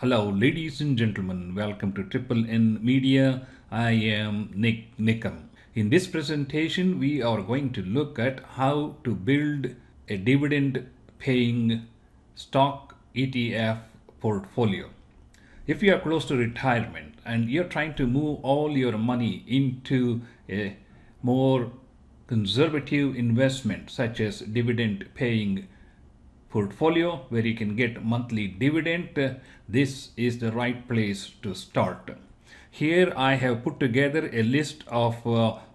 Hello, ladies and gentlemen. Welcome to Triple N Media. I am NIK NIKAM. In this presentation, we are going to look at how to build a dividend-paying stock ETF portfolio. If you are close to retirement and you're trying to move all your money into a more conservative investment such as dividend-paying portfolio where you can get monthly dividend, this is the right place to start. Here I have put together a list of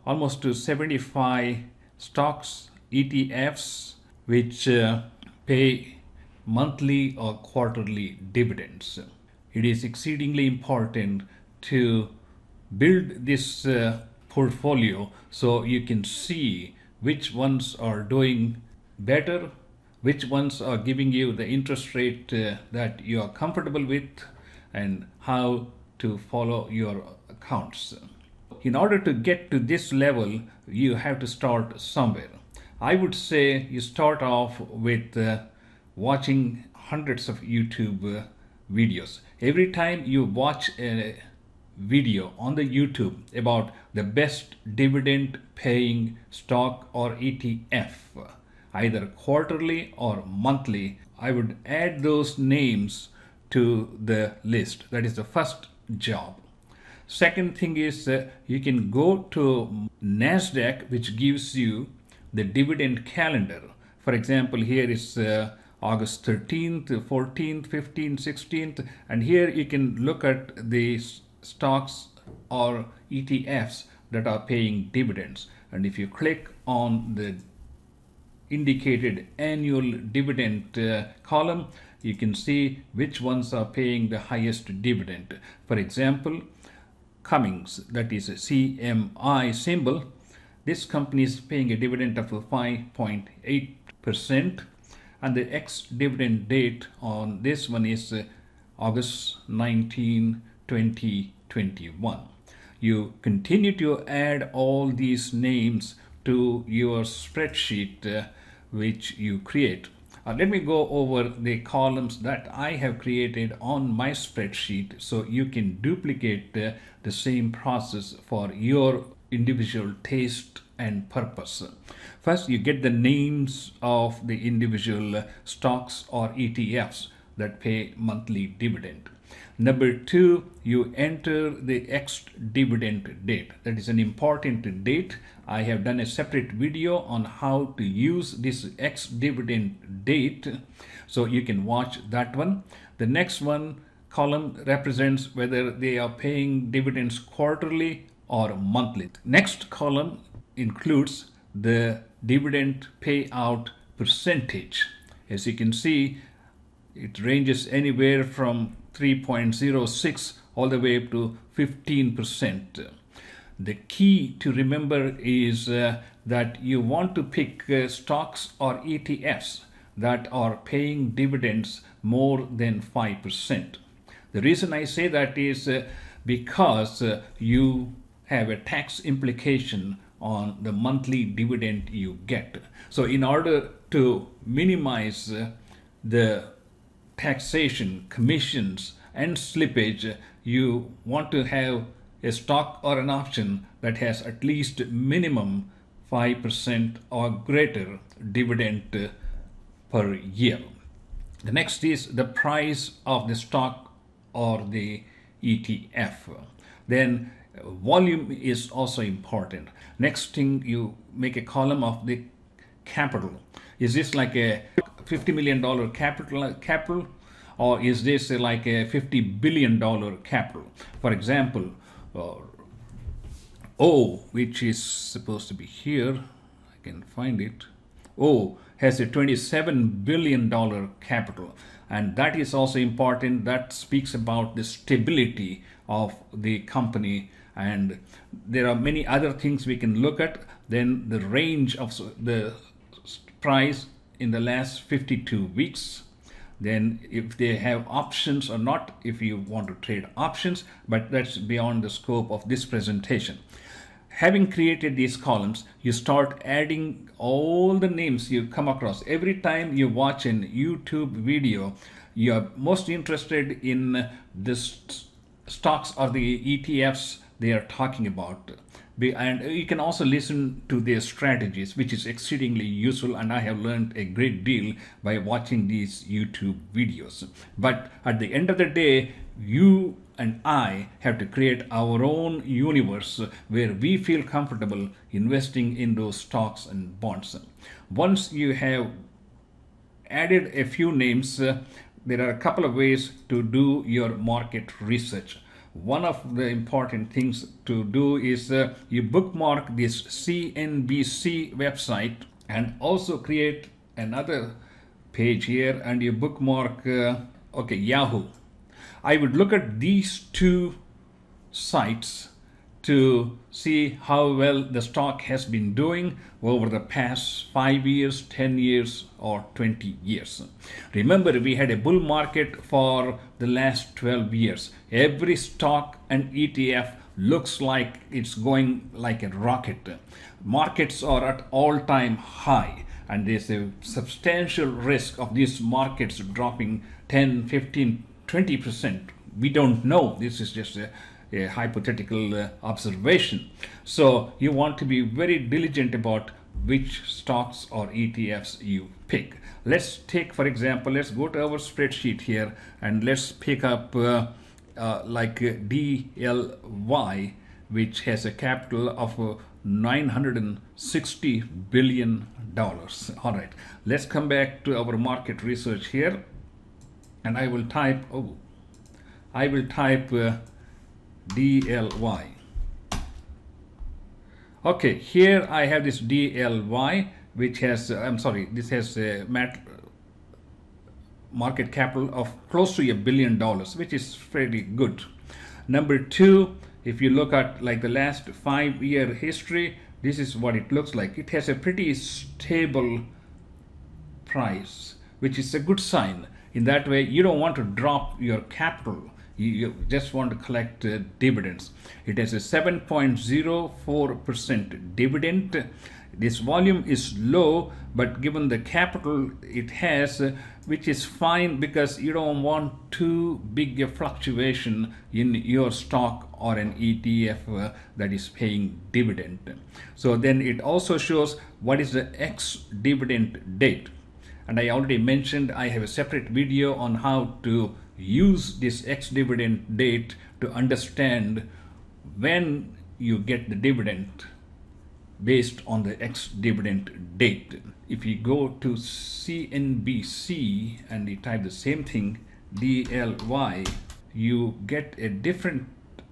almost 75 stocks, ETFs, which pay monthly or quarterly dividends. It is exceedingly important to build this portfolio so you can see which ones are doing better, which ones are giving you the interest rate that you are comfortable with, and how to follow your accounts. In order to get to this level, you have to start somewhere. I would say you start off with watching hundreds of YouTube videos. Every time you watch a video on the YouTube about the best dividend paying stock or ETF, either quarterly or monthly, I would add those names to the list. That is the first job. Second thing is you can go to NASDAQ, which gives you the dividend calendar. For example, here is August 13th, 14th, 15th, 16th, and here you can look at the stocks or ETFs that are paying dividends. And if you click on the indicated annual dividend column, you can see which ones are paying the highest dividend. For example, Cummins, that is a CMI symbol, this company is paying a dividend of 5.8%, and the ex-dividend date on this one is August 19, 2021. You continue to add all these names to your spreadsheet which you create. Let me go over the columns that I have created on my spreadsheet so you can duplicate the same process for your individual taste and purpose. First, you get the names of the individual stocks or ETFs that pay monthly dividend. Number two, you enter the ex-dividend date. That is an important date. I have done a separate video on how to use this ex-dividend date, so you can watch that one. The next one column represents whether they are paying dividends quarterly or monthly. Next column includes the dividend payout percentage. As you can see, it ranges anywhere from 3.06 all the way up to 15%. The key to remember is that you want to pick stocks or ETFs that are paying dividends more than 5%. The reason I say that is because you have a tax implication on the monthly dividend you get. So in order to minimize the taxation, commissions, and slippage, you want to have a stock or an option that has at least minimum 5% or greater dividend per year. The next is the price of the stock or the ETF. Then volume is also important. Next thing, you make a column of the capital. Is this like a $50 million capital, or is this like a $50 billion capital? For example, O, which is supposed to be here, I can find it. O has a $27 billion capital, and that is also important. That speaks about the stability of the company, and there are many other things we can look at. Then the range of the price in the last 52 weeks. Then if they have options or not, if you want to trade options, but that's beyond the scope of this presentation. Having created these columns, you start adding all the names you come across. Every time you watch a YouTube video, you are most interested in the stocks or the ETFs they are talking about. And you can also listen to their strategies, which is exceedingly useful, and I have learned a great deal by watching these YouTube videos. But at the end of the day, you and I have to create our own universe where we feel comfortable investing in those stocks and bonds. Once you have added a few names, there are a couple of ways to do your market research. One of the important things to do is you bookmark this CNBC website and also create another page here, and you bookmark Yahoo. I would look at these two sites to see how well the stock has been doing over the past 5 years, 10 years, or 20 years. Remember, we had a bull market for the last 12 years. Every stock and ETF looks like it's going like a rocket. Markets are at all-time high, and there's a substantial risk of these markets dropping 10, 15, 20%. We don't know. This is just a hypothetical observation. So you want to be very diligent about which stocks or ETFs you pick. Let's take, for example, let's go to our spreadsheet here and let's pick up like DLY, which has a capital of $960 billion. All right, let's come back to our market research here, and I will type DLY. Okay, here I have this DLY, which has, this has a market capital of close to $1 billion, which is fairly good. Number two, if you look at like the last 5-year history, this is what it looks like. It has a pretty stable price, which is a good sign. In that way, you don't want to drop your capital. You just want to collect dividends. It has a 7.04% dividend. This volume is low, but given the capital it has, which is fine because you don't want too big a fluctuation in your stock or an ETF that is paying dividend. So then it also shows what is the ex-dividend date. And I already mentioned I have a separate video on how to use this ex-dividend date to understand when you get the dividend based on the ex-dividend date. If you go to CNBC and you type the same thing, DLY, you get a different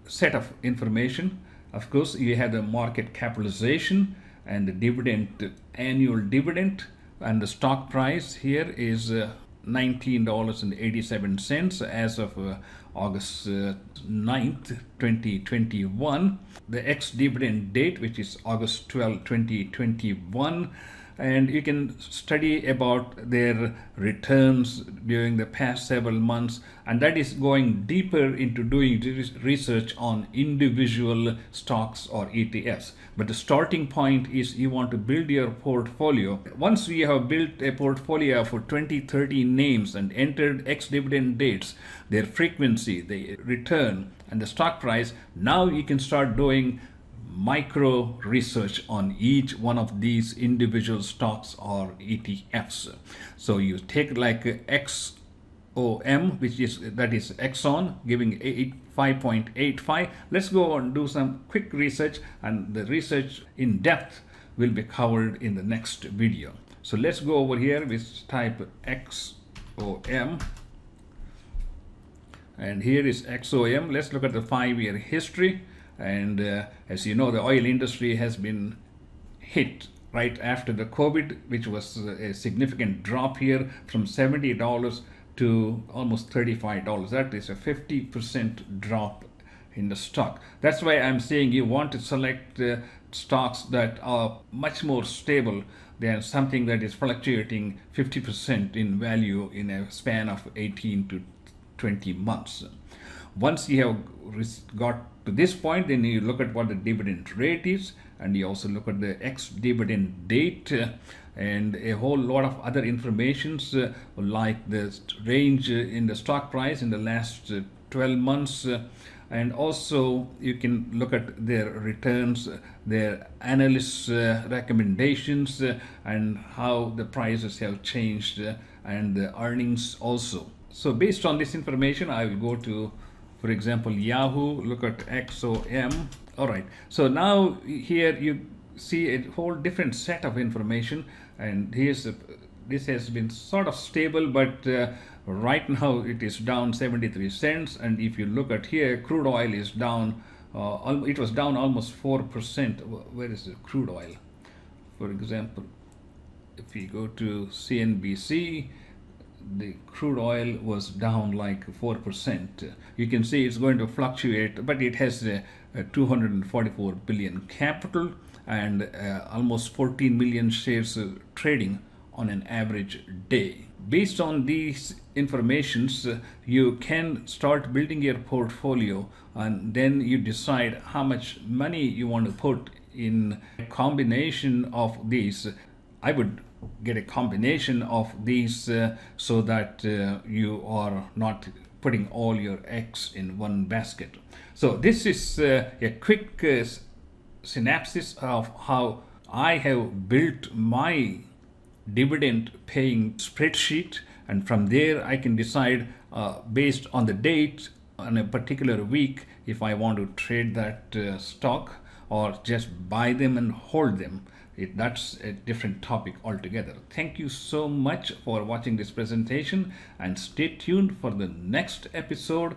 set of information. Of course, you have the market capitalization and the dividend, annual dividend, and the stock price here is $19.87 as of August 9th, 2021. The ex-dividend date, which is August 12, 2021. And you can study about their returns during the past several months, and that is going deeper into doing research on individual stocks or ETFs. But the starting point is you want to build your portfolio. Once we have built a portfolio for 20-30 names and entered ex-dividend dates, their frequency, the return, and the stock price, now you can start doing micro research on each one of these individual stocks or ETFs. So you take like XOM, that is Exxon, giving 5.85. Let's go and do some quick research, and the research in depth will be covered in the next video. So let's go over here, we type XOM, and here is XOM. Let's look at the 5-year history. And as you know, the oil industry has been hit right after the COVID, which was a significant drop here from $70 to almost $35. That is a 50% drop in the stock. That's why I'm saying you want to select stocks that are much more stable than something that is fluctuating 50% in value in a span of 18 to 20 months. Once you have got to this point, then you look at what the dividend rate is, and you also look at the ex-dividend date, and a whole lot of other informations like the range in the stock price in the last 12 months. And also you can look at their returns, their analysts' recommendations, and how the prices have changed, and the earnings also. So based on this information, I will go to, for example, Yahoo, look at XOM. All right, so now here you see a whole different set of information, and this has been sort of stable, but right now it is down 73 cents. And if you look at here, crude oil is down, it was down almost 4%. Where is the crude oil? For example, if we go to CNBC, the crude oil was down like 4%. You can see it's going to fluctuate, but it has a 244 billion capital, and almost 14 million shares trading on an average day. Based on these informations, you can start building your portfolio, and then you decide how much money you want to put in a combination of these. I would get a combination of these so that you are not putting all your eggs in one basket. So this is a quick synopsis of how I have built my dividend paying spreadsheet, and from there I can decide based on the date on a particular week if I want to trade that stock or just buy them and hold them. That's a different topic altogether. Thank you so much for watching this presentation, and stay tuned for the next episode.